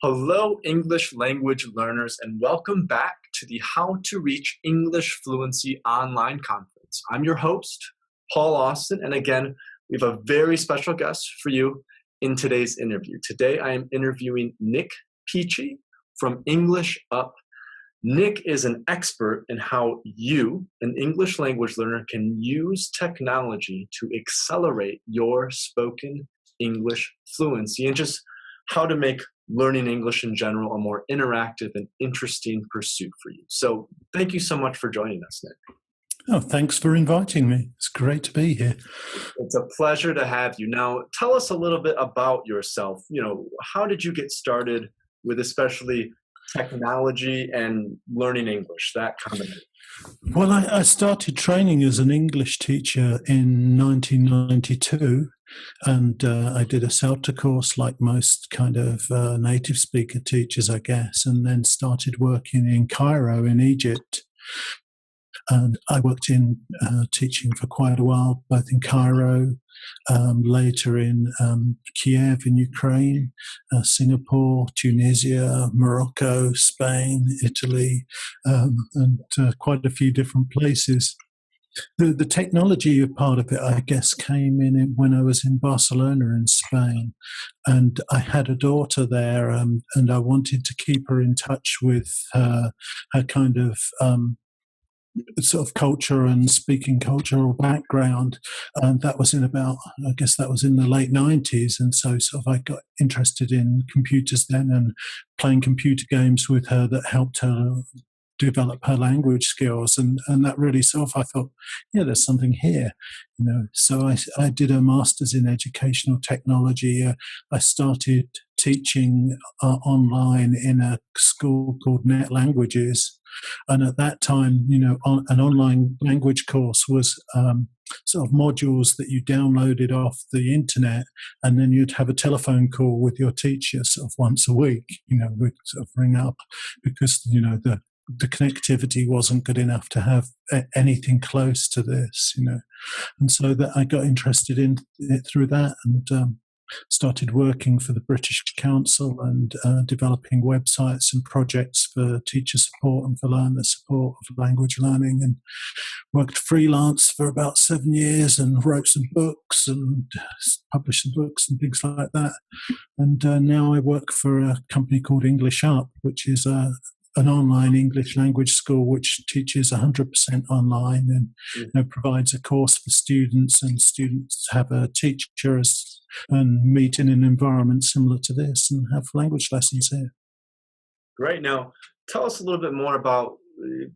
Hello, English language learners, and welcome back to the How to Reach English Fluency online conference. I'm your host, Paul Austin, and again, we have a very special guest for you in today's interview. Today, I am interviewing Nick Peachy from English Up. Nick is an expert in how you, an English language learner, can use technology to accelerate your spoken English fluency and just how to make learning English in general a more interactive and interesting pursuit for you. So thank you so much for joining us, Nick. Oh, thanks for inviting me. It's great to be here. It's a pleasure to have you. Now, tell us a little bit about yourself. How did you get started with especially technology and learning English, that kind of thing? Well, I started training as an English teacher in 1992, and I did a CELTA course like most kind of native speaker teachers, I guess, and then started working in Cairo in Egypt. And I worked in teaching for quite a while, both in Cairo, later in Kiev in Ukraine, Singapore, Tunisia, Morocco, Spain, Italy, and quite a few different places. The technology part of it, I guess, came in when I was in Barcelona in Spain, and I had a daughter there, and I wanted to keep her in touch with her kind of sort of culture and speaking cultural background, and that was in the late 90s, and so sort of I got interested in computers then and playing computer games with her that helped her develop her language skills, and that really sort of I thought, yeah, there's something here, So I did a master's in educational technology. I started teaching online in a school called Net Languages, and at that time, an online language course was sort of modules that you downloaded off the internet, and then you'd have a telephone call with your teacher sort of once a week. We'd sort of ring up because the connectivity wasn't good enough to have anything close to this, and so that I got interested in it through that, and started working for the British Council and developing websites and projects for teacher support and for learner support of language learning, and worked freelance for about 7 years and wrote some books and published some books and things like that. And now I work for a company called English Up, which is an online English language school which teaches 100% online and provides a course for students, and students have a teacher and meet in an environment similar to this and have language lessons here. Great. Now, tell us a little bit more about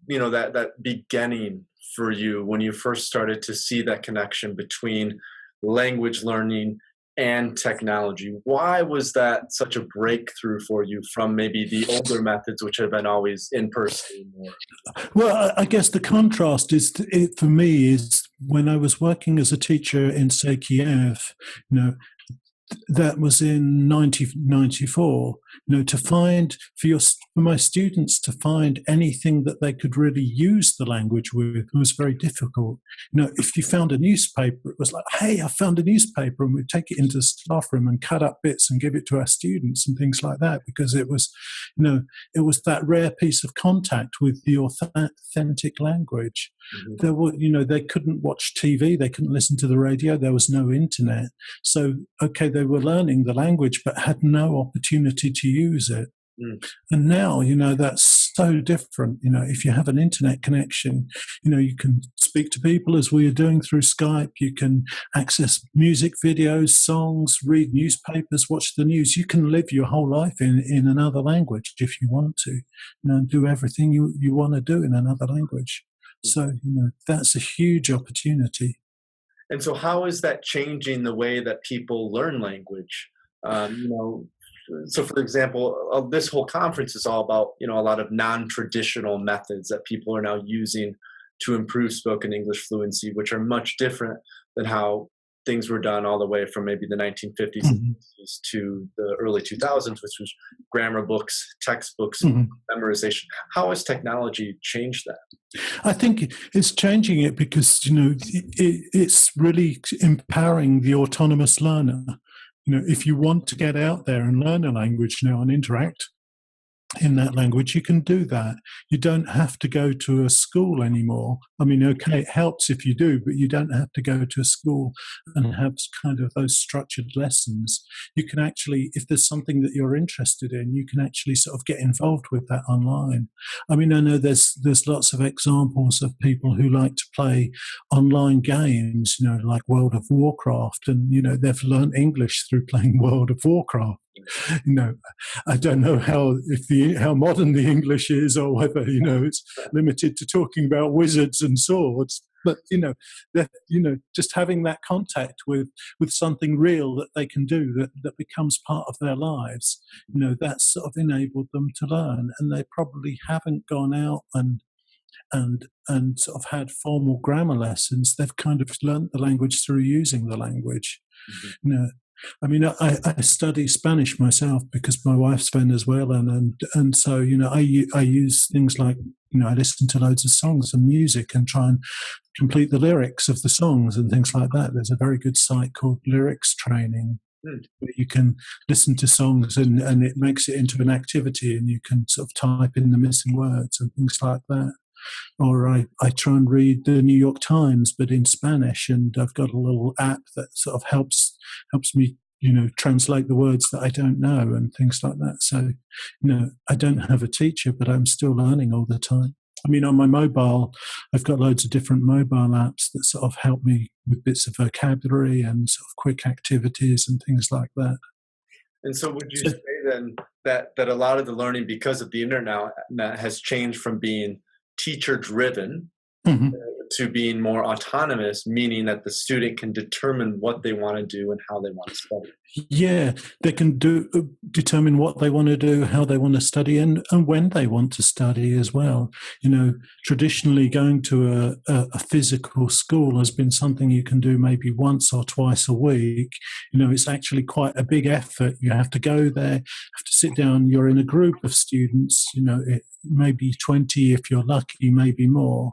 that beginning for you when you first started to see that connection between language learning and technology. Why was that such a breakthrough for you from maybe the older methods, which have been always in person? Well, I guess the contrast for me is when I was working as a teacher in, say, Kiev, that was in 1994, to find for my students to find anything that they could really use the language with was very difficult. If you found a newspaper, it was like, hey, I found a newspaper, and we'd take it into the staff room and cut up bits and give it to our students and things like that, because it was, it was that rare piece of contact with the authentic language. Mm-hmm. There were, they couldn't watch TV, they couldn't listen to the radio, there was no internet. So, okay, they were learning the language but had no opportunity to use it. And now, that's so different. If you have an internet connection, you can speak to people as we are doing through Skype. You can access music, videos, songs, read newspapers, watch the news. You can live your whole life in another language if you want to, and do everything you want to do in another language. So, that's a huge opportunity. And so how is that changing the way that people learn language? So for example, this whole conference is all about, a lot of non-traditional methods that people are now using to improve spoken English fluency, which are much different than how things were done all the way from maybe the 1950s to the early 2000s, which was grammar books, textbooks, memorization. How has technology changed that? I think it's changing it because, it's really empowering the autonomous learner. if you want to get out there and learn a language now and interact in that language, you can do that. You don't have to go to a school anymore. I mean, okay, it helps if you do, but you don't have to go to a school and have kind of those structured lessons. You can actually, if there's something that you're interested in, you can actually sort of get involved with that online. I mean, I know there's lots of examples of people who like to play online games, like World of Warcraft, and, they've learned English through playing World of Warcraft. I don't know how modern the English is, or whether it's limited to talking about wizards and swords. But just having that contact with something real that they can do that becomes part of their lives, that's sort of enabled them to learn, and they probably haven't gone out and sort of had formal grammar lessons. They've kind of learnt the language through using the language. Mm-hmm. I mean, I study Spanish myself because my wife's Venezuelan, and so I use things like I listen to loads of songs and music and try and complete the lyrics of the songs and things like that. There's a very good site called Lyrics Training where you can listen to songs and it makes it into an activity, and you can sort of type in the missing words and things like that. Or I try and read the New York Times, but in Spanish, and I've got a little app that sort of helps me, translate the words that I don't know and things like that. So, I don't have a teacher, but I'm still learning all the time. I mean, on my mobile, I've got loads of different mobile apps that sort of help me with bits of vocabulary and sort of quick activities and things like that. And so would you say then that a lot of the learning, because of the internet now, has changed from being teacher-driven to being more autonomous, meaning that the student can determine what they want to do and how they want to study? Yeah, they can determine what they want to do, how they want to study, and when they want to study as well. Traditionally going to a physical school has been something you can do maybe once or twice a week. It's actually quite a big effort. You have to go there, have to sit down. You're in a group of students, maybe 20 if you're lucky, maybe more,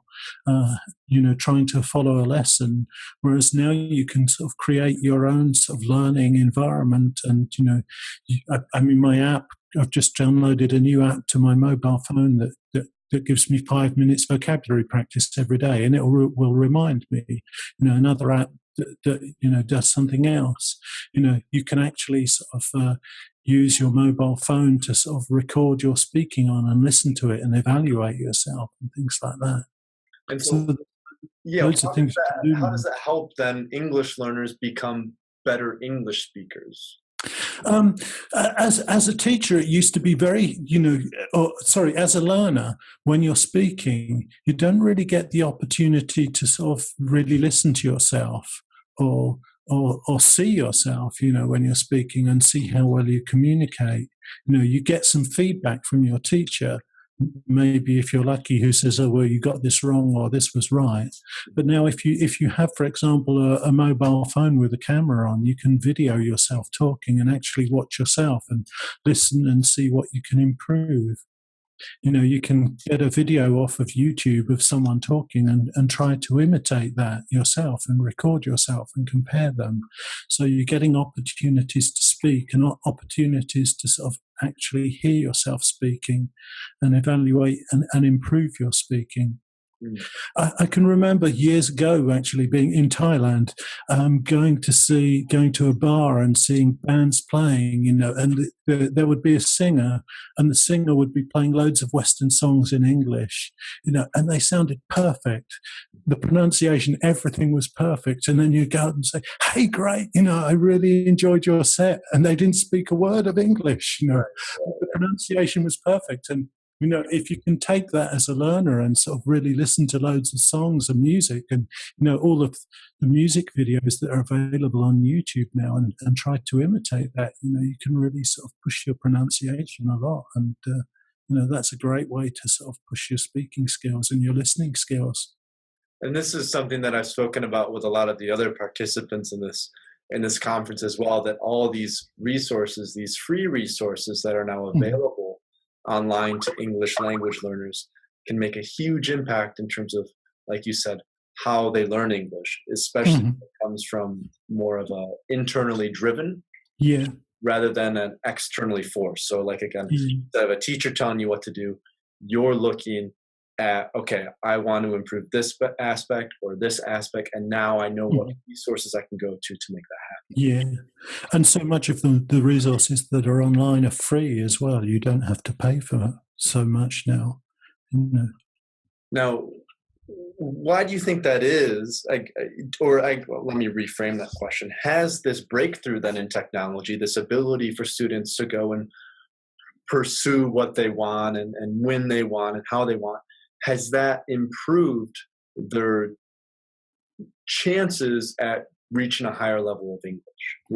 trying to follow a lesson. Whereas now you can sort of create your own sort of learning environment. And, I mean, my app, I've just downloaded a new app to my mobile phone that gives me 5 minutes vocabulary practice every day, and it will remind me. Another app that does something else. You can actually sort of use your mobile phone to sort of record your speaking on and listen to it and evaluate yourself and things like that. And so loads of things how does that help then English learners become better English speakers? As a teacher, it used to be very, as a learner, when you're speaking, you don't really get the opportunity to sort of really listen to yourself or see yourself, when you're speaking, and see how well you communicate. You get some feedback from your teacher, maybe if you're lucky, who says, "Oh, well, you got this wrong," or "This was right." But now, if you have, for example, a mobile phone with a camera on, you can video yourself talking and actually watch yourself and listen and see what you can improve. You can get a video off of YouTube of someone talking and try to imitate that yourself and record yourself and compare them. So you're getting opportunities to speak and opportunities to sort of actually hear yourself speaking and evaluate and improve your speaking. I can remember years ago actually being in Thailand, going to a bar and seeing bands playing, and there would be a singer, and the singer would be playing loads of Western songs in English, and they sounded perfect. The pronunciation, everything was perfect. And then you go out and say, "Hey, great, I really enjoyed your set," and they didn't speak a word of English. The pronunciation was perfect. And if you can take that as a learner and sort of really listen to loads of songs and music and, all of the music videos that are available on YouTube now and try to imitate that, you can really sort of push your pronunciation a lot. And, that's a great way to sort of push your speaking skills and your listening skills. And this is something that I've spoken about with a lot of the other participants in this conference as well, that all these resources, these free resources that are now available online to English language learners, can make a huge impact in terms of, like you said, how they learn English, especially when it comes from more of a internally driven Yeah. rather than an externally forced. So like again, Yeah. instead of a teacher telling you what to do, you're looking at, okay, I want to improve this aspect or this aspect, and now I know what Mhm. resources I can go to make that happen. Yeah. And so much of the resources that are online are free as well. You don't have to pay for so much now. You know. Now, why do you think that is? Well, let me reframe that question. Has this breakthrough then in technology, this ability for students to go and pursue what they want and when they want and how they want, has that improved their chances at reaching a higher level of English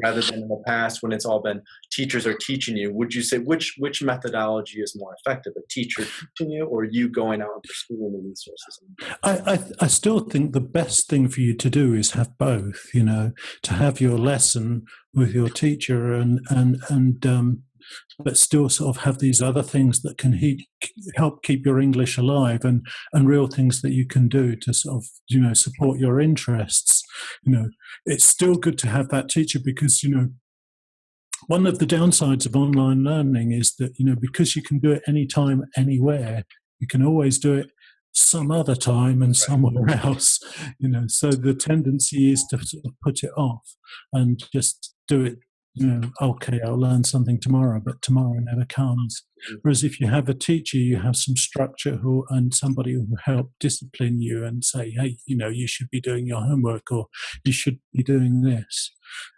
rather than in the past when it's all been teachers are teaching you? Would you say which methodology is more effective, a teacher teaching you or you going out and pursuing the resources? I still think the best thing for you to do is have both, you know, to have your lesson with your teacher and but still sort of have these other things that can help keep your English alive and real things that you can do to sort of, you know, support your interests. You know, it's still good to have that teacher because, you know, one of the downsides of online learning is that, you know, because you can do it anytime, anywhere, you can always do it some other time and somewhere else, you know. So the tendency is to sort of put it off and just do it, you know, okay, I'll learn something tomorrow, but tomorrow never comes. Whereas if you have a teacher, you have some structure and somebody who will help discipline you and say, hey, you know, you should be doing your homework or you should be doing this.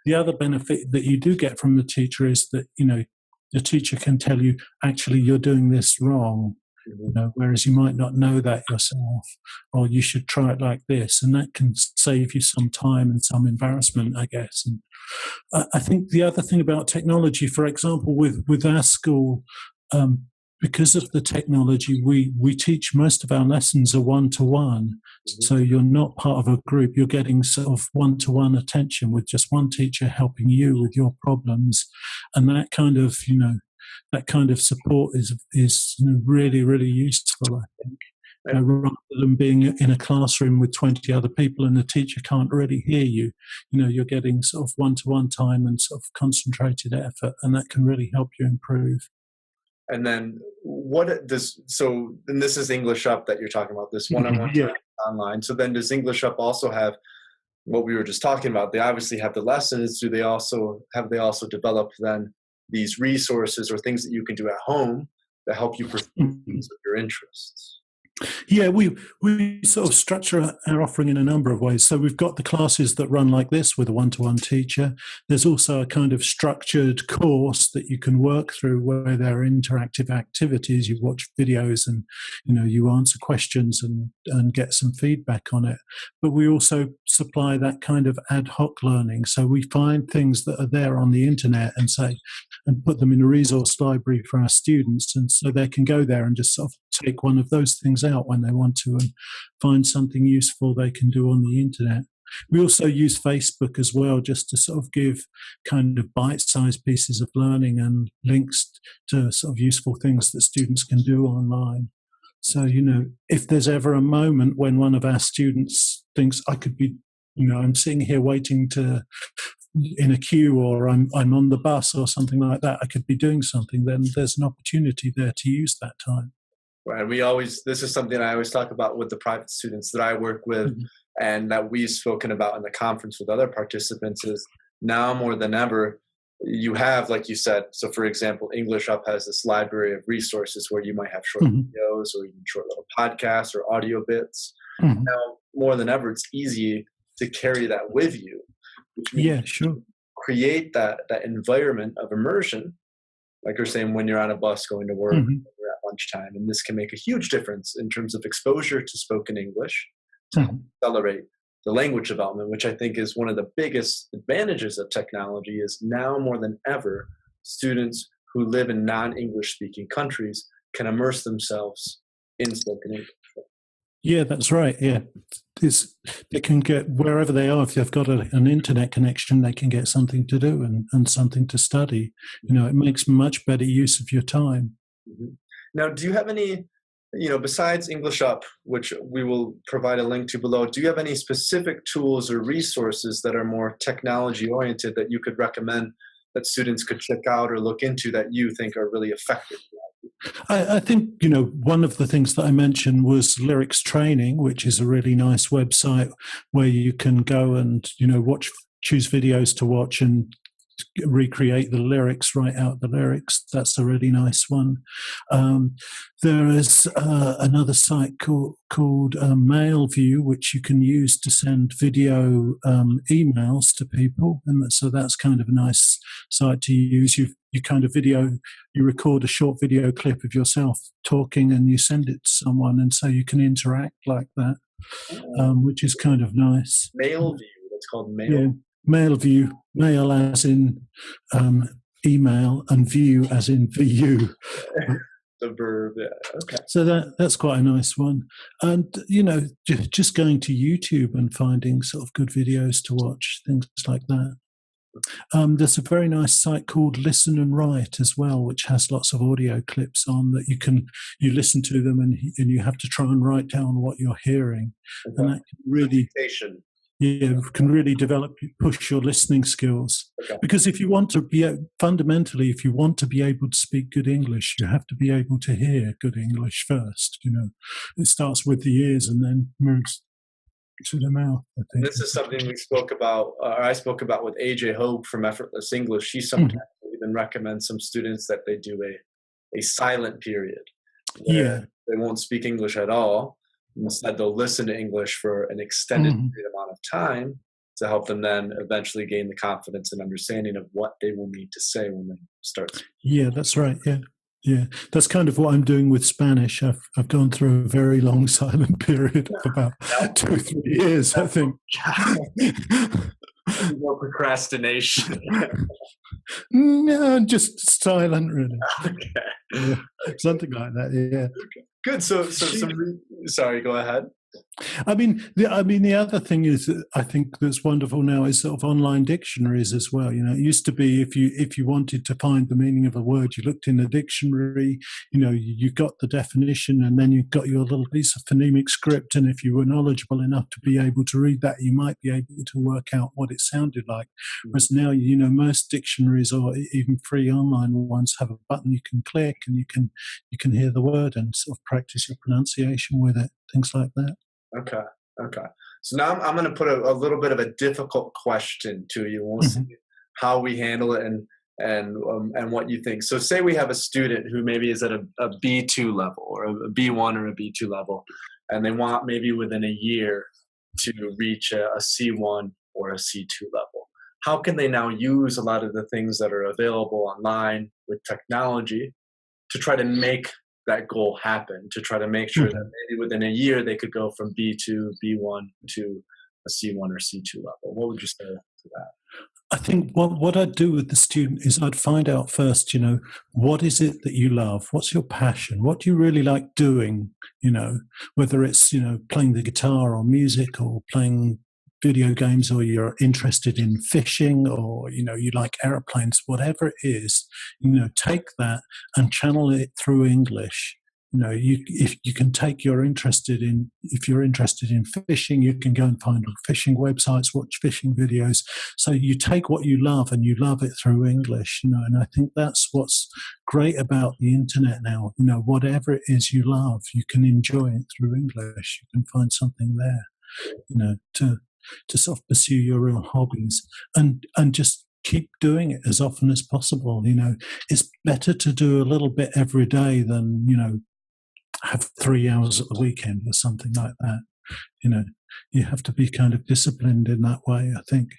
The other benefit that you do get from the teacher is that, you know, the teacher can tell you, actually, you're doing this wrong. You know, whereas you might not know that yourself, or you should try it like this, and that can save you some time and some embarrassment, I guess. And I think the other thing about technology, for example, with our school, because of the technology, we teach most of our lessons are one-to-one. So you're not part of a group. You're getting sort of one-to-one attention with just one teacher helping you with your problems, and that kind of, you know, that kind of support is you know, really, really useful, I think. Rather than being in a classroom with 20 other people and the teacher can't really hear you, you know, you're getting sort of one-to-one time and sort of concentrated effort, and that can really help you improve. And then and this is English Up that you're talking about, this one-on-one Yeah. online. So then does English Up also have what we were just talking about? They obviously have the lessons. Do they also develop then these resources or things that you can do at home that help you pursue things of your interests? Yeah, we sort of structure our offering in a number of ways. So we've got the classes that run like this with a one-to-one teacher. There's also a kind of structured course that you can work through where there are interactive activities. You watch videos and, you know, you answer questions and get some feedback on it. But we also supply that kind of ad hoc learning. So we find things that are there on the internet and put them in a resource library for our students. And so they can go there and just sort of take one of those things out when they want to and find something useful they can do on the internet. We also use Facebook as well, just to sort of give kind of bite-sized pieces of learning and links to sort of useful things that students can do online. So, you know, if there's ever a moment when one of our students thinks I could be, you know, I'm sitting here waiting in a queue or I'm on the bus or something like that, I could be doing something, then there's an opportunity there to use that time. Right. This is something I always talk about with the private students that I work with and that we've spoken about in the conference with other participants is now more than ever, you have, like you said, so for example, English Up has this library of resources where you might have short videos or even short little podcasts or audio bits. Now, more than ever, it's easy to carry that with you, which means create that environment of immersion, like you're saying, when you're on a bus going to work, or you're at lunchtime. And this can make a huge difference in terms of exposure to spoken English to accelerate the language development, which I think is one of the biggest advantages of technology is now more than ever, students who live in non-English speaking countries can immerse themselves in spoken English. Yeah, that's right. Yeah. They can get wherever they are. If they've got an internet connection, they can get something to do and something to study. You know, it makes much better use of your time. Now, do you have any, you know, besides English Up, which we will provide a link to below, do you have any specific tools or resources that are more technology oriented that you could recommend that students could check out or look into that you think are really effective? I think, you know, one of the things that I mentioned was Lyrics Training, which is a really nice website where you can go and, you know, choose videos to watch and recreate the lyrics, write out the lyrics. That's a really nice one. There is another site called MailView, which you can use to send video emails to people, and so that's kind of a nice site to use. You record a short video clip of yourself talking, and you send it to someone, and so you can interact like that, which is kind of nice. MailView. It's called Mail. Yeah. MailView, mail as in email, and view as in VU. The verb, yeah. Okay. So that's quite a nice one. And, you know, just going to YouTube and finding sort of good videos to watch, things like that. There's a very nice site called Listen and Write as well, which has lots of audio clips on that you listen to them and you have to try and write down what you're hearing. Okay. And that can really... can really push your listening skills. Okay. Because if you want to be able to speak good English, you have to be able to hear good English first. You know, it starts with the ears and then moves to the mouth. I think this is something we spoke about, or I spoke about with AJ Hogue from Effortless English. She sometimes even recommends some students that they do a silent period. They won't speak English at all. Instead, they'll listen to English for an extended period amount of time to help them then eventually gain the confidence and understanding of what they will need to say when they start. Yeah, that's right. Yeah. That's kind of what I'm doing with Spanish. I've gone through a very long silent period of about 2 or 3 years, I think. More procrastination. No, just silent, really. Okay. Yeah, something like that. Yeah. Okay. Good. So sorry. Go ahead. I mean, the other thing is, I think that's wonderful now is sort of online dictionaries as well. You know, it used to be if you wanted to find the meaning of a word, you looked in the dictionary. You know, you got the definition, and then you got your little piece of phonemic script. And if you were knowledgeable enough to be able to read that, you might be able to work out what it sounded like. Whereas now, you know, most dictionaries or even free online ones have a button you can click, and you can hear the word and sort of practice your pronunciation with it. Things like that. Okay. So now I'm going to put a little bit of a difficult question to you. We'll see how we handle it and what you think. So say we have a student who maybe is at a B2 level or a B1 or a B2 level, and they want maybe within a year to reach a C1 or a C2 level. How can they now use a lot of the things that are available online with technology to try to make that goal happen, to try to make sure that maybe within a year they could go from B2, B1 to a C1 or C2 level? What would you say to that? I think what I'd do with the student is I'd find out first, you know, what is it that you love? What's your passion? What do you really like doing? You know, whether it's, you know, playing the guitar or music or playing video games, or you're interested in fishing, or, you know, you like airplanes, whatever it is, you know, take that and channel it through English. You know, if you're interested in fishing, you can go and find fishing websites, watch fishing videos. So you take what you love and you love it through English, you know, and I think that's what's great about the internet now. You know, whatever it is you love, you can enjoy it through English. You can find something there, you know, to sort of pursue your real hobbies and just keep doing it as often as possible. You know, it's better to do a little bit every day than, you know, have 3 hours at the weekend or something like that. You know, you have to be kind of disciplined in that way, I think.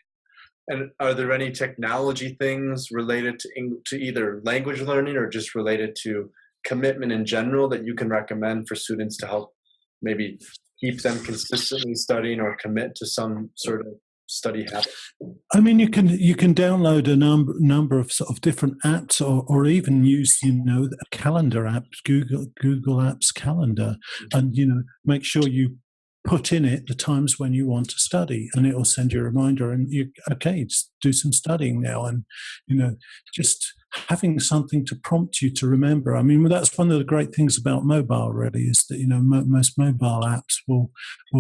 And are there any technology things related to either language learning or just related to commitment in general that you can recommend for students to help maybe keep them consistently studying or commit to some sort of study habit? I mean, you can download a number of sort of different apps, or even use, you know, a calendar app, Google Apps Calendar, and, you know, make sure you put in it the times when you want to study, and it will send you a reminder. And just do some studying now, and, you know, just having something to prompt you to remember. I mean, that's one of the great things about mobile, really, is that, most mobile apps will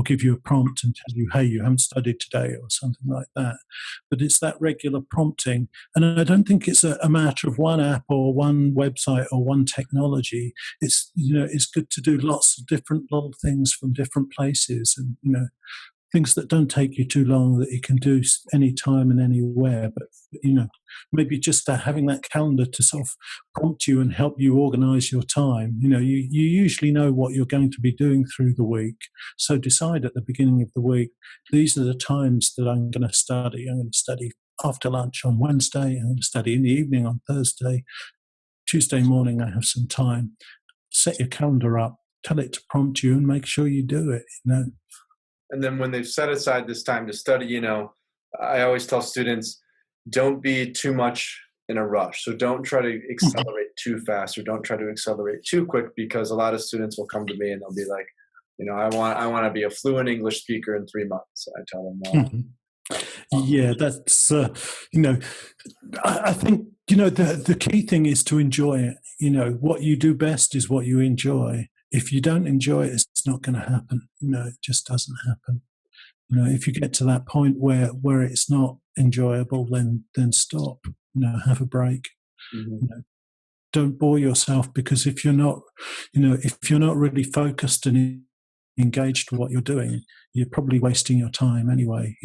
give you a prompt and tell you, hey, you haven't studied today or something like that. But it's that regular prompting. And I don't think it's a matter of one app or one website or one technology. It's, it's good to do lots of different little things from different places, and, things that don't take you too long, that you can do anytime and anywhere. But, maybe just having that calendar to sort of prompt you and help you organize your time. You usually know what you're going to be doing through the week. So decide at the beginning of the week, these are the times that I'm going to study. I'm going to study after lunch on Wednesday. I'm going to study in the evening on Thursday. Tuesday morning, I have some time. Set your calendar up, tell it to prompt you, and make sure you do it. And then when they've set aside this time to study, I always tell students, don't be too much in a rush. So don't try to accelerate too fast, or don't try to accelerate too quick, because a lot of students will come to me and they'll be like, I want to be a fluent English speaker in 3 months. I tell them, yeah, that's, I think, the key thing is to enjoy it. What you do best is what you enjoy. If you don't enjoy it, it's not going to happen. It just doesn't happen. If you get to that point where it's not enjoyable, then stop. Have a break. Mm-hmm. Don't bore yourself, because if you're not really focused and engaged with what you're doing, you're probably wasting your time anyway.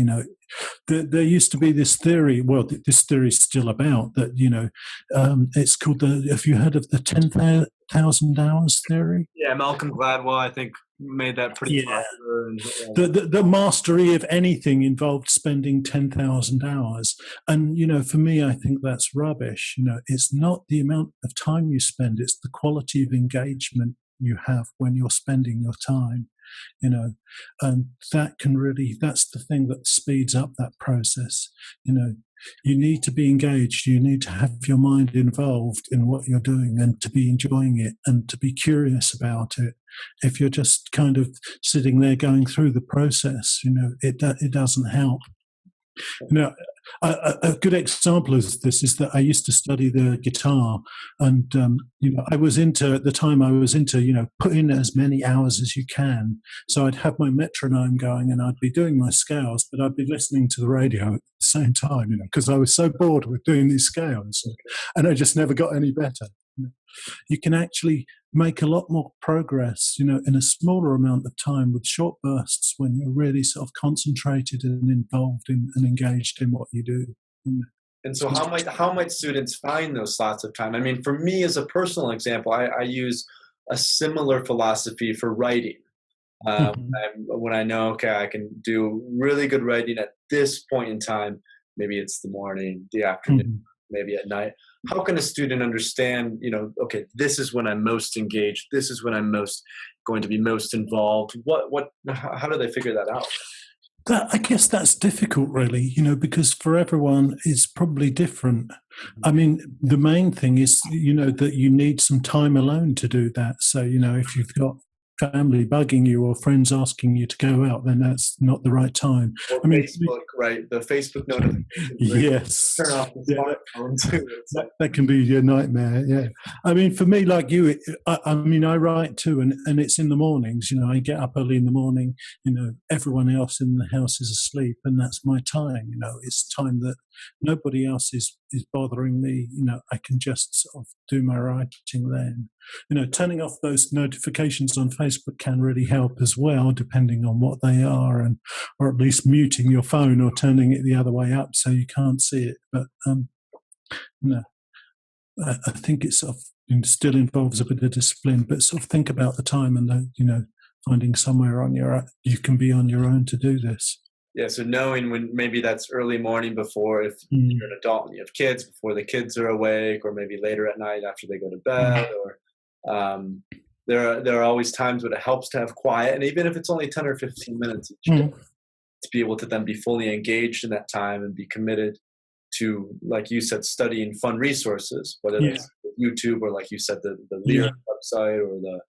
There used to be this theory. Well, this theory is still about that. It's called have you heard of the 10,000 hours theory? Yeah, Malcolm Gladwell, I think, made that pretty popular. And, The mastery of anything involved spending 10,000 hours. And, for me, I think that's rubbish. It's not the amount of time you spend, it's the quality of engagement you have when you're spending your time. And that's the thing that speeds up that process. You need to be engaged. You need to have your mind involved in what you're doing, and to be enjoying it, and to be curious about it. If you're just kind of sitting there going through the process, it doesn't help. A good example of this is that I used to study the guitar, and I was into, at the time, put in as many hours as you can. So I'd have my metronome going, and I'd be doing my scales, but I'd be listening to the radio at the same time, because I was so bored with doing these scales, and I just never got any better. You can actually make a lot more progress, in a smaller amount of time, with short bursts, when you're really sort of concentrated and involved in and engaged in what you do. And so how might students find those slots of time? I mean, for me, as a personal example, I use a similar philosophy for writing. When I know, okay, I can do really good writing at this point in time, maybe it's the morning, the afternoon, maybe at night. How can a student understand, okay, this is when I'm most engaged, this is when I'm going to be most involved? How do they figure that out? I guess that's difficult, really, because for everyone it's probably different. I mean, the main thing is, that you need some time alone to do that. So, if you've got family bugging you or friends asking you to go out, then that's not the right time. Or Facebook, right? The Facebook notifications. Yes. Turn off the smartphone too. That can be your nightmare, yeah. I mean, for me, like you, I write too, and it's in the mornings. I get up early in the morning. Everyone else in the house is asleep, and that's my time. It's time that nobody else is bothering me. I can just sort of do my writing then. Turning off those notifications on Facebook can really help as well, depending on what they are, or at least muting your phone or turning it the other way up so you can't see it. But I think it sort of still involves a bit of discipline, but sort of think about the time, and finding somewhere you can be on your own to do this. Yeah, so knowing when maybe that's early morning before, if you're an adult and you have kids, before the kids are awake, or maybe later at night after they go to bed, or there are always times when it helps to have quiet, and even if it's only 10 or 15 minutes each day, to be able to then be fully engaged in that time and be committed to, like you said, studying fun resources, whether it's YouTube or, like you said, the Lyric website or the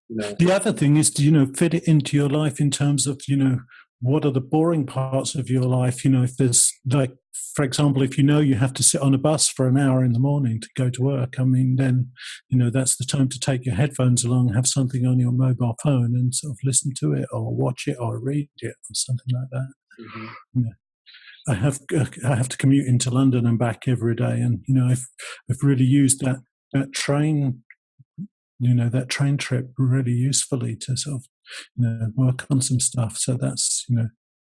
The other thing is to, fit it into your life in terms of, what are the boring parts of your life? If there's, like, for example, if you have to sit on a bus for an hour in the morning to go to work, then, that's the time to take your headphones along, have something on your mobile phone and sort of listen to it or watch it or read it or something like that. Mm-hmm. I have to commute into London and back every day, and I've really used that train, that train trip really usefully to sort of work on some stuff. So that's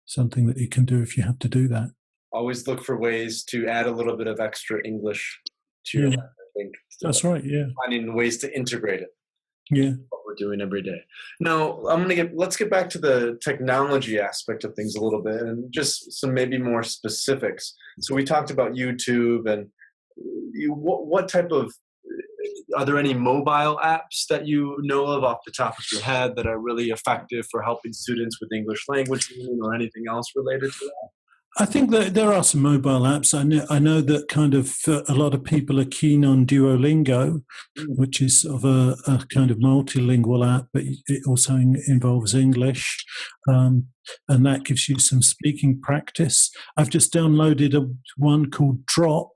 something that you can do if you have to do that. Always look for ways to add a little bit of extra English to your life, I think. So that's right. Yeah, finding ways to integrate it. Yeah, what we're doing every day. Now, let's get back to the technology aspect of things a little bit, and just some maybe more specifics. So we talked about YouTube, and what type of, are there any mobile apps that you know of off the top of your head that are really effective for helping students with English language learning, or anything else related to that? I think that there are some mobile apps. I know that kind of a lot of people are keen on Duolingo, which is sort of a kind of multilingual app, but it also involves English, and that gives you some speaking practice. I've just downloaded one called Drop,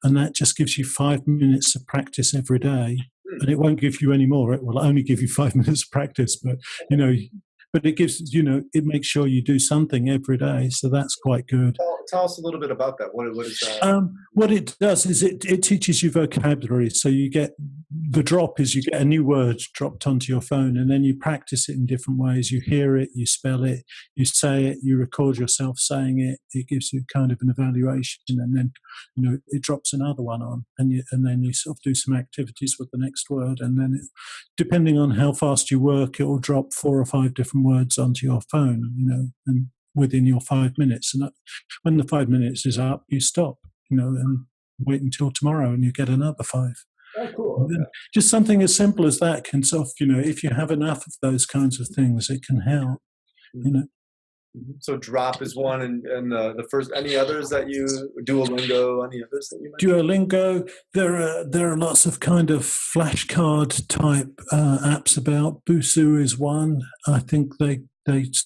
and that just gives you 5 minutes of practice every day, and it won't give you any more. It will only give you 5 minutes of practice, but But it gives, it makes sure you do something every day. So that's quite good. Tell us a little bit about that. What is that? What it does is it teaches you vocabulary. So the drop is you get a new word dropped onto your phone, and then you practice it in different ways. You hear it, you spell it, you say it, you record yourself saying it. It gives you kind of an evaluation, and then, it drops another one on, and then you sort of do some activities with the next word. And then depending on how fast you work, it will drop 4 or 5 different words onto your phone, and within your 5 minutes. And when the 5 minutes is up, you stop, and wait until tomorrow, and you get another 5. Oh, cool. Okay. Just something as simple as that can sort of, if you have enough of those kinds of things, it can help, So Drop is one, and the first, any others that you, Duolingo, any others that you mentioned? Duolingo, there are lots of kind of flashcard type apps about. Busuu is one. I think they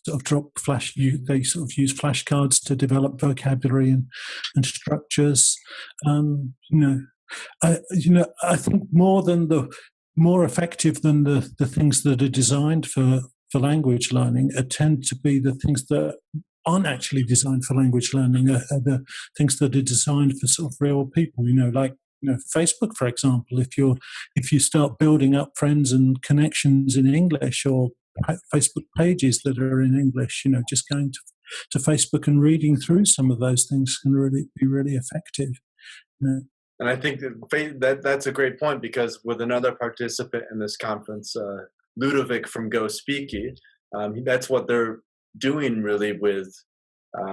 sort of they sort of use flashcards to develop vocabulary and structures. I think more effective than the things that are designed for language learning tend to be the things that aren't actually designed for language learning, are the things that are designed for sort of real people, like Facebook, for example. If you start building up friends and connections in English, or Facebook pages that are in English, just going to Facebook and reading through some of those things can really be really effective. And I think that's a great point, because with another participant in this conference, Ludovic from Go Speaky, that's what they're doing really with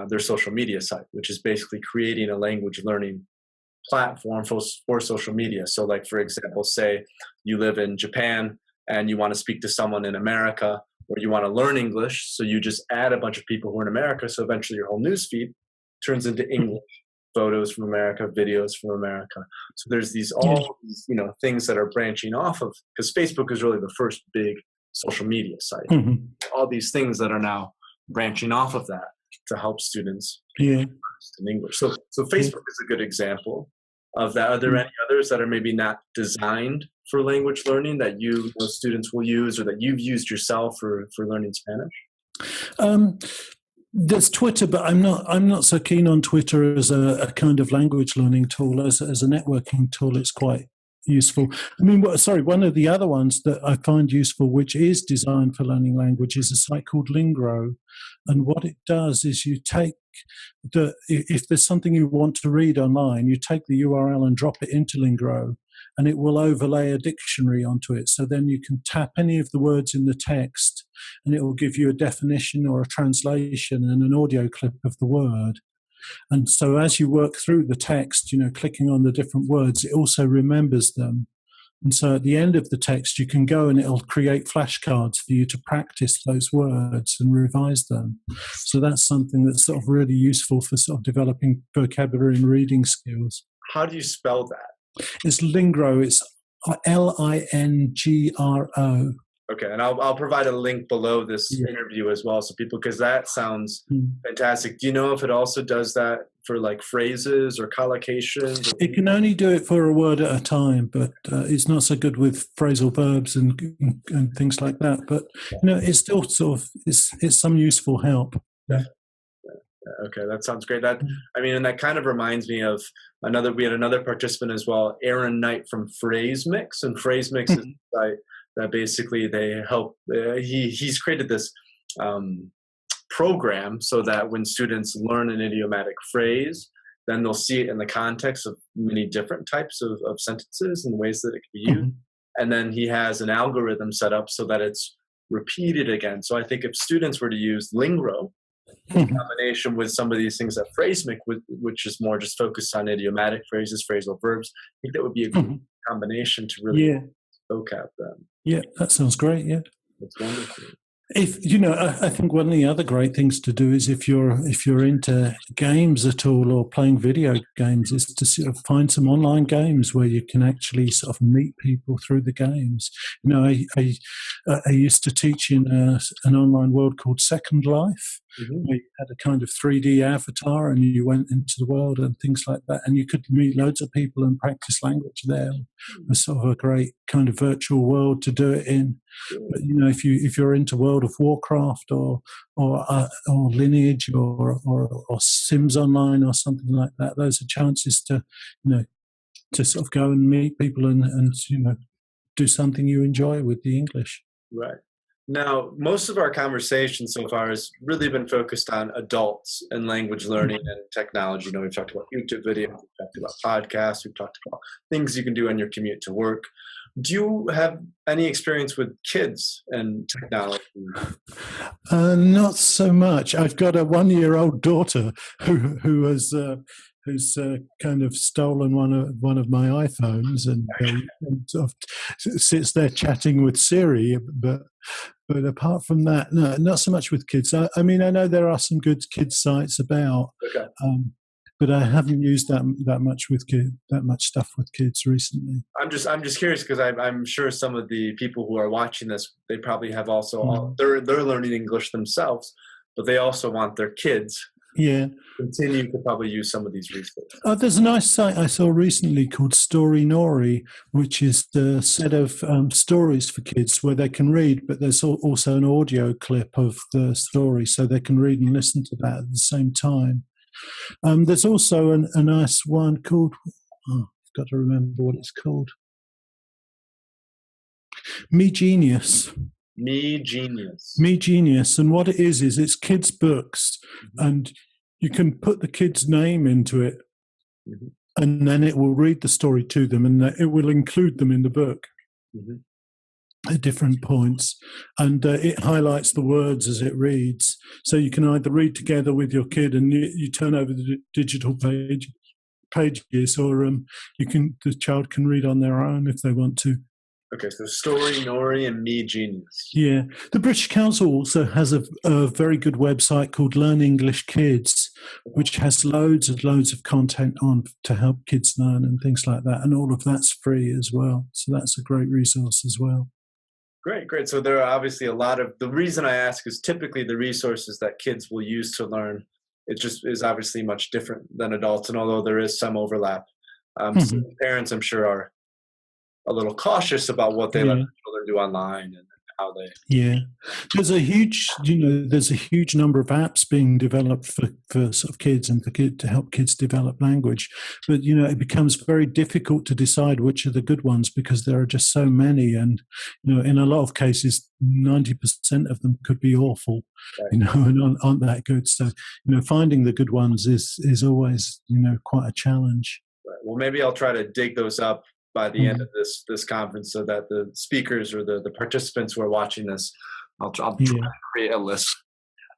their social media site, which is basically creating a language learning platform for social media. So like, for example, say you live in Japan and you want to speak to someone in America, or you want to learn English, so you just add a bunch of people who are in America, so eventually your whole newsfeed turns into English. Photos from America, videos from America. So there's these things that are branching off of, because Facebook is really the first big social media site. Mm-hmm. All these things that are now branching off of that to help students in English. So Facebook is a good example of that. Are there any others that are maybe not designed for language learning that students will use, or that you've used yourself for learning Spanish? There's Twitter, but I'm not so keen on Twitter as a kind of language learning tool. As a networking tool, it's quite useful. One of the other ones that I find useful, which is designed for learning language, is a site called Lingro. And what it does is you take if there's something you want to read online, you take the URL and drop it into Lingro, and it will overlay a dictionary onto it. So then you can tap any of the words in the text, and it will give you a definition or a translation and an audio clip of the word. And so as you work through the text, clicking on the different words, it also remembers them. And so at the end of the text, you can go and it'll create flashcards for you to practice those words and revise them. So that's something that's sort of really useful for sort of developing vocabulary and reading skills. How do you spell that? It's Lingro. It's Lingro. Okay, and I'll provide a link below this Yeah. interview as well, so people, because that sounds Mm. fantastic. Do you know if it also does that for like phrases or collocations? It can only do it for a word at a time, but it's not so good with phrasal verbs and things like that. But it's still sort of it's some useful help. Yeah. Okay, that sounds great. That, Mm. I mean, and that kind of reminds me of we had another participant as well, Aaron Knight from Phrase Mix, and Phrase Mix is a site that basically they help. He's created this program so that when students learn an idiomatic phrase, then they'll see it in the context of many different types of sentences and ways that it can be used. Mhm. And then he has an algorithm set up so that it's repeated again. So I think if students were to use Lingro, in Mhm. combination with some of these things that Phrasemic, which is more just focused on idiomatic phrases, phrasal verbs, I think that would be a good Mhm. combination to really Yeah, vocab them. yeah, that sounds great. Yeah. That's wonderful. If I think one of the other great things to do is if you're into games at all or playing video games, is to sort of find some online games where you can actually sort of meet people through the games. I used to teach in an online world called Second Life. Mhm. Where you had a kind of 3D avatar and you went into the world and things like that, and you could meet loads of people and practice language there. It was sort of a great kind of virtual world to do it in. But if you're into World of Warcraft or Lineage or Sims Online or something like that, those are chances to sort of go and meet people and do something you enjoy with the English. Right. Now, most of our conversation so far has really been focused on adults and language learning and technology. We've talked about YouTube videos, we've talked about podcasts, we've talked about things you can do on your commute to work. Do you have any experience with kids and technology? Not so much. I've got a 1-year-old daughter who's kind of stolen one of my iPhones and sort of sits there chatting with Siri. But apart from that, no, not so much with kids. I mean, I know there are some good kids sites about, Okay. but I haven't used that much stuff with kids recently. I'm just curious because I'm sure some of the people who are watching this, they probably have also they're learning English themselves, but they also want their kids continue to probably use some of these resources. There's a nice site I saw recently called Story Nori, which is the set of stories for kids where they can read, but there's also an audio clip of the story, so they can read and listen to that at the same time. There's also a nice one called, I've got to remember what it's called, Me Genius. Me Genius. Me Genius. And what it is it's kids' books, and you can put the kid's name into it, and then it will read the story to them, and it will include them in the book at different points. And it highlights the words as it reads. So you can either read together with your kid and you turn over the digital pages, or the child can read on their own if they want to. Okay, so Story Nori and Me Genius. Yeah. The British Council also has a very good website called Learn English Kids, which has loads and loads of content on to help kids learn and things like that. And all of that's free as well. So that's a great resource as well. Great. So there are obviously a lot of, the reason I ask is typically the resources that kids will use to learn, it just is obviously much different than adults. And although there is some overlap, some parents I'm sure are a little cautious about what they let their children do online and how they. Yeah, there's a huge number of apps being developed for sort of kids and to help kids develop language, but it becomes very difficult to decide which are the good ones because there are just so many, and in a lot of cases 90% of them could be awful, and aren't that good. So finding the good ones is always quite a challenge. Right. Well, maybe I'll try to dig those up by the end of this conference, so that the speakers or the participants who are watching this, I'll try to create a list.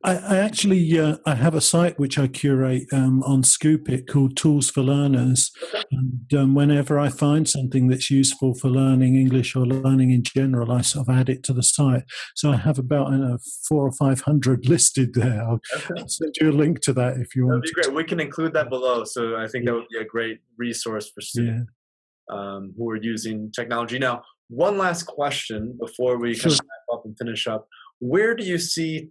I actually I have a site which I curate on Scoop.it called Tools for Learners, and whenever I find something that's useful for learning English or learning in general, I sort of add it to the site. So I have about 400 or 500 listed there. I'll send you a link to that if you want. That'd be great. We can include that below. So I think that would be a great resource for students. Who are using technology. Now, one last question before we come back and finish up, where do you see,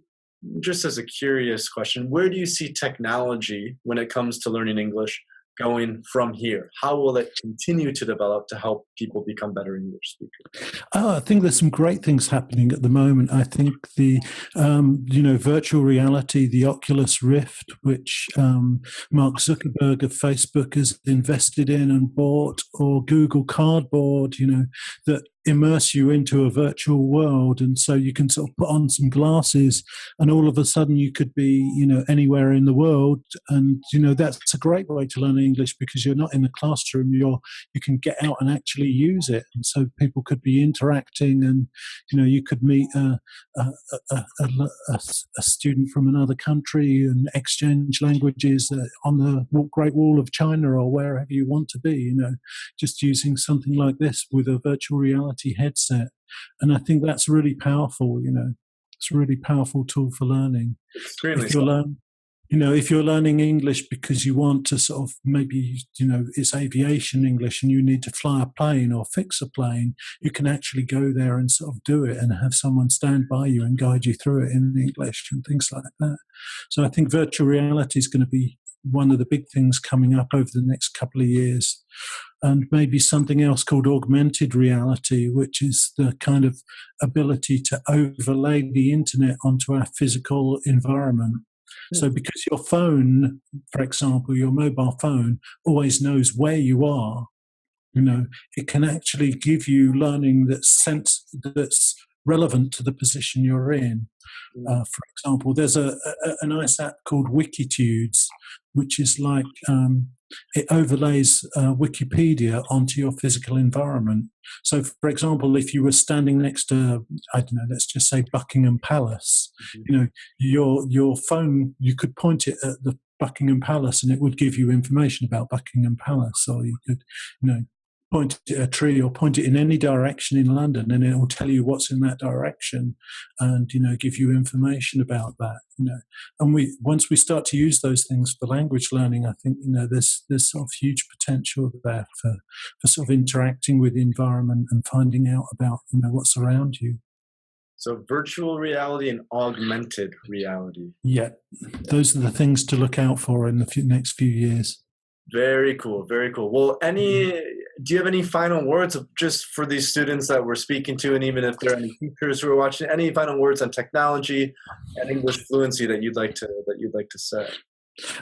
just as a curious question, where do you see technology when it comes to learning English going from here? How will it continue to develop to help people become better English speakers? I think there's some great things happening at the moment. I think the, virtual reality, the Oculus Rift, which Mark Zuckerberg of Facebook has invested in and bought, or Google Cardboard, that immerse you into a virtual world, and so you can sort of put on some glasses and all of a sudden you could be anywhere in the world, and that's a great way to learn English because you're not in the classroom, you can get out and actually use it, and so people could be interacting, and you could meet a student from another country and exchange languages on the Great Wall of China or wherever you want to be, just using something like this with a virtual reality headset. And I think that's really powerful. It's a really powerful tool for learning. Extremely. If you're learning English because you want to sort of maybe, it's aviation English and you need to fly a plane or fix a plane, you can actually go there and sort of do it and have someone stand by you and guide you through it in English and things like that. So I think virtual reality is going to be one of the big things coming up over the next couple of years. And maybe something else called augmented reality, which is the kind of ability to overlay the internet onto our physical environment. So because your phone, for example, your mobile phone always knows where you are, it can actually give you learning that's relevant to the position you're in. For example, there's a nice app called Wikitudes, which is like it overlays Wikipedia onto your physical environment. So, for example, if you were standing next to, I don't know, let's just say Buckingham Palace, your phone, you could point it at the Buckingham Palace and it would give you information about Buckingham Palace, or you could, point it at a tree or point it in any direction in London and it will tell you what's in that direction and, give you information about that, And once we start to use those things for language learning, I think, there's sort of huge potential there for sort of interacting with the environment and finding out about, what's around you. So virtual reality and augmented reality. Yeah, those are the things to look out for in the next few years. Very cool. Very cool. Well, do you have any final words just for these students that we're speaking to, and even if there are any teachers who are watching, any final words on technology and English fluency that you'd like to say?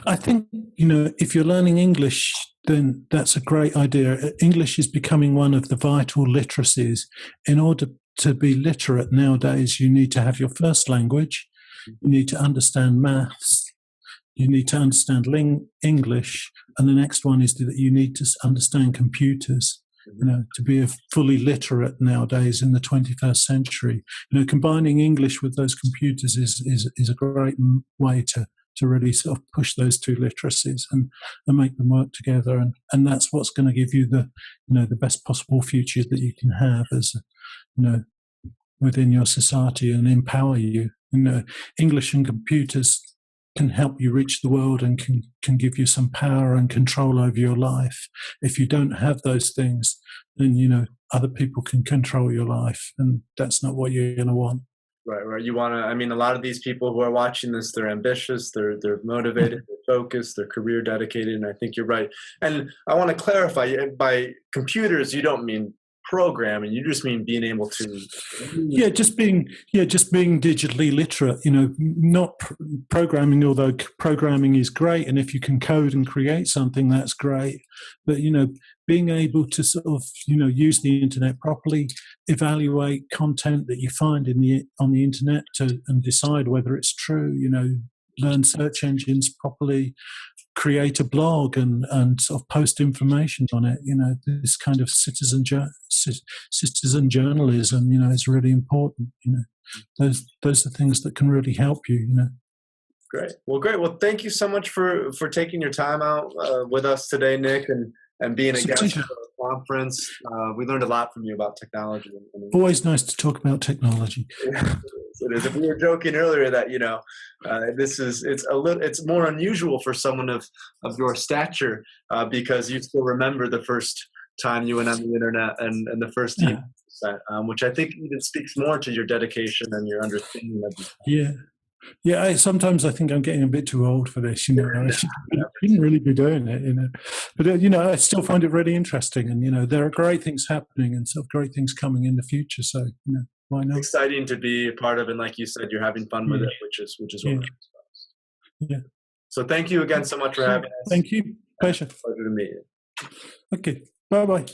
I think, if you're learning English, then that's a great idea. English is becoming one of the vital literacies. In order to be literate nowadays, you need to have your first language, you need to understand maths, you need to understand English, and the next one is that you need to understand computers, to be fully literate nowadays in the 21st century. Combining English with those computers is a great way to really sort of push those two literacies and make them work together. And that's what's going to give you the best possible future that you can have as, within your society and empower you. English and computers can help you reach the world and can give you some power and control over your life. If you don't have those things, then, other people can control your life, and that's not what you're going to want. Right. You want to, a lot of these people who are watching this, they're ambitious, they're motivated, they're focused, they're career dedicated, and I think you're right. And I want to clarify, by computers, you don't mean programming, you just mean being able to just being digitally literate, not programming, although programming is great, and if you can code and create something, that's great, but being able to sort of use the internet properly, evaluate content that you find on the internet and decide whether it's true, learn search engines properly, create a blog and sort of post information on it. This kind of citizen journalism, is really important. Those are things that can really help you. Great. Well, thank you so much for taking your time out with us today, Nick, and being a guest at the conference. We learned a lot from you about technology. Always nice to talk about technology. It is. We were joking earlier that it's more unusual for someone of your stature because you still remember the first time you went on the internet and the first email you sent, which I think even speaks more to your dedication and your understanding of the Yeah. Yeah, sometimes I think I'm getting a bit too old for this. I shouldn't really be doing it. But I still find it really interesting, and there are great things happening and sort of great things coming in the future. So why not? Exciting to be a part of, and like you said, you're having fun with it, which is what matters most. Yeah. So thank you again so much for having us. Thank you. Pleasure. Pleasure to meet you. Okay. Bye bye.